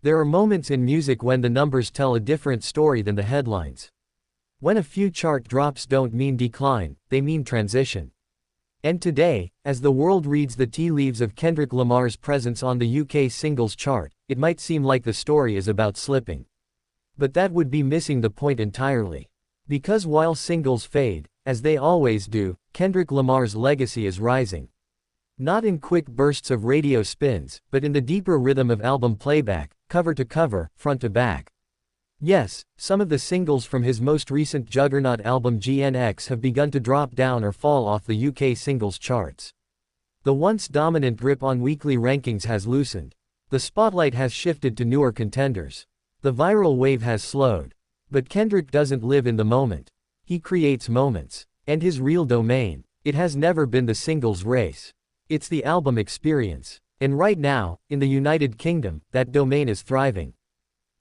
There are moments in music when the numbers tell a different story than the headlines. When a few chart drops don't mean decline, they mean transition. And today, as the world reads the tea leaves of Kendrick Lamar's presence on the UK singles chart, it might seem like the story is about slipping. But that would be missing the point entirely. Because while singles fade, as they always do, Kendrick Lamar's legacy is rising. Not in quick bursts of radio spins, but in the deeper rhythm of album playback, cover to cover, front to back. Yes, some of the singles from his most recent juggernaut album GNX have begun to drop down or fall off the UK singles charts. The once dominant grip on weekly rankings has loosened. The spotlight has shifted to newer contenders. The viral wave has slowed. But Kendrick doesn't live in the moment. He creates moments. And his real domain, it has never been the singles race. It's the album experience. And right now, in the United Kingdom, that domain is thriving.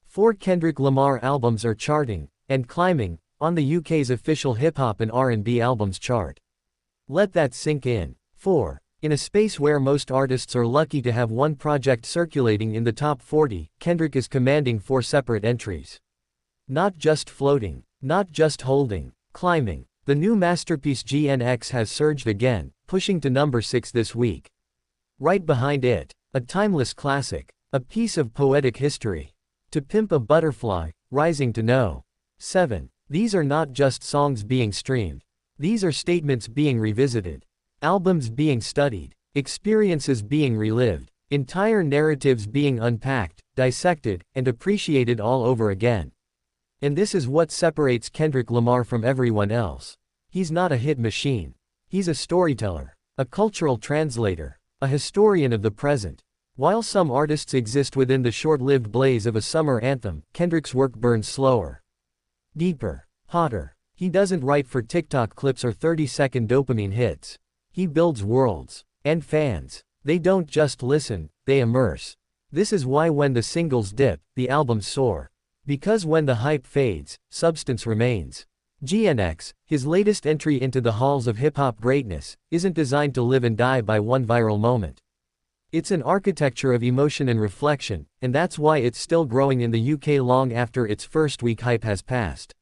4 Kendrick Lamar albums are charting, and climbing, on the UK's official hip-hop and R&B albums chart. Let that sink in. 4. In a space where most artists are lucky to have one project circulating in the top 40, Kendrick is commanding 4 separate entries. Not just floating, not just holding, climbing. The new masterpiece GNX has surged again, pushing to number 6 this week. Right behind it, a timeless classic, a piece of poetic history. To Pimp a Butterfly, rising to no. 7. These are not just songs being streamed. These are statements being revisited. Albums being studied. Experiences being relived. Entire narratives being unpacked, dissected, and appreciated all over again. And this is what separates Kendrick Lamar from everyone else. He's not a hit machine. He's a storyteller, a cultural translator, a historian of the present. While some artists exist within the short-lived blaze of a summer anthem, Kendrick's work burns slower. Deeper. Hotter. He doesn't write for TikTok clips or 30-second dopamine hits. He builds worlds. And fans. They don't just listen, they immerse. This is why when the singles dip, the albums soar. Because when the hype fades, substance remains. GNX, his latest entry into the halls of hip-hop greatness, isn't designed to live and die by one viral moment. It's an architecture of emotion and reflection, and that's why it's still growing in the UK long after its first week hype has passed.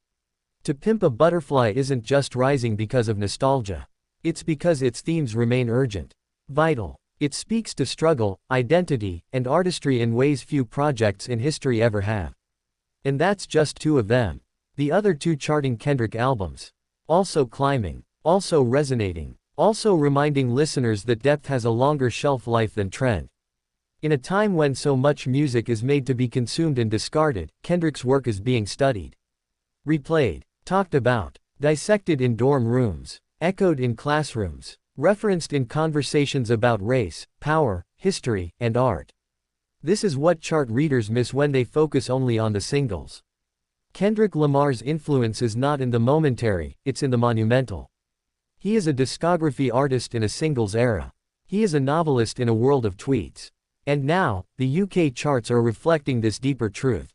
To Pimp a Butterfly isn't just rising because of nostalgia. It's because its themes remain urgent. Vital. It speaks to struggle, identity, and artistry in ways few projects in history ever have. And that's just 2 of them. The other 2 charting Kendrick albums. Also climbing. Also resonating. Also reminding listeners that depth has a longer shelf life than trend. In a time when so much music is made to be consumed and discarded, Kendrick's work is being studied. Replayed. Talked about. Dissected in dorm rooms. Echoed in classrooms. Referenced in conversations about race, power, history, and art. This is what chart readers miss when they focus only on the singles. Kendrick Lamar's influence is not in the momentary, it's in the monumental. He is a discography artist in a singles era. He is a novelist in a world of tweets. And now, the UK charts are reflecting this deeper truth.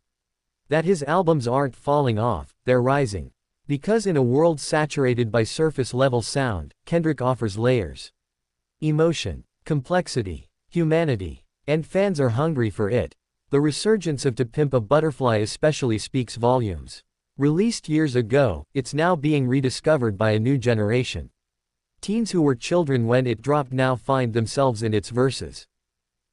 That his albums aren't falling off, they're rising. Because in a world saturated by surface-level sound, Kendrick offers layers. Emotion, complexity, humanity. And fans are hungry for it. The resurgence of To Pimp a Butterfly especially speaks volumes. Released years ago, it's now being rediscovered by a new generation. Teens who were children when it dropped now find themselves in its verses.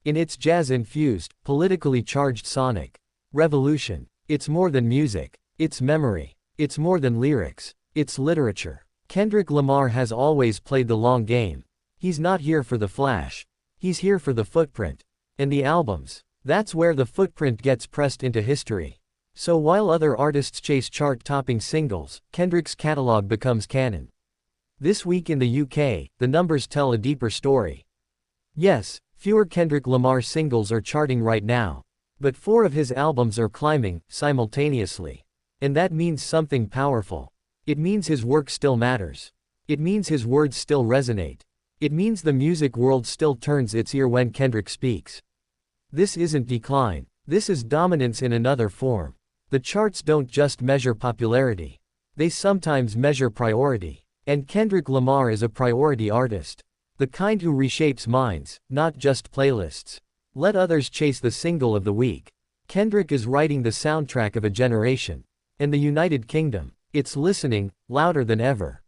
In its jazz-infused, politically charged sonic revolution. It's more than music. It's memory. It's more than lyrics. It's literature. Kendrick Lamar has always played the long game. He's not here for the flash. He's here for the footprint. And the albums. That's where the footprint gets pressed into history. So while other artists chase chart-topping singles, Kendrick's catalog becomes canon. This week in the UK, the numbers tell a deeper story. Yes, fewer Kendrick Lamar singles are charting right now. But 4 of his albums are climbing, simultaneously. And that means something powerful. It means his work still matters. It means his words still resonate. It means the music world still turns its ear when Kendrick speaks. This isn't decline. This is dominance in another form. The charts don't just measure popularity. They sometimes measure priority. And Kendrick Lamar is a priority artist. The kind who reshapes minds, not just playlists. Let others chase the single of the week. Kendrick is writing the soundtrack of a generation. In the United Kingdom, it's listening, louder than ever.